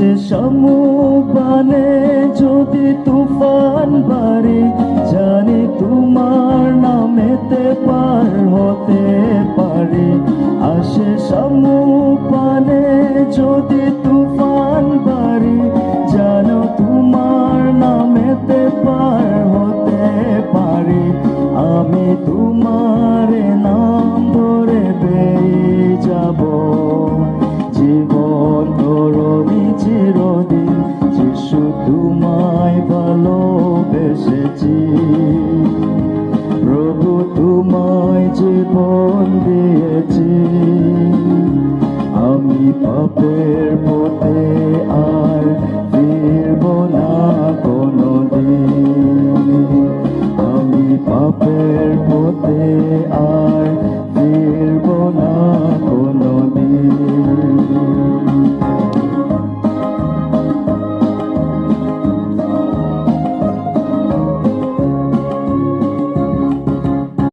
আসে সমুপানে যদি তুফান বাড়ে, জানি তোমার নামেতে পার হতে পারে। আসে সমুপানে যদি তুফান বাড়ে, জানো তোমার নামেতে পার হতে পারে। আমি তোমার নাম ধরে বেয়ে যাব, জীবন ধরণী চিরদিন। যিশু তোমায় ভালোবেসেছি, প্রভু তোমায় জীবন দিয়েছি। আমি পাপের পথে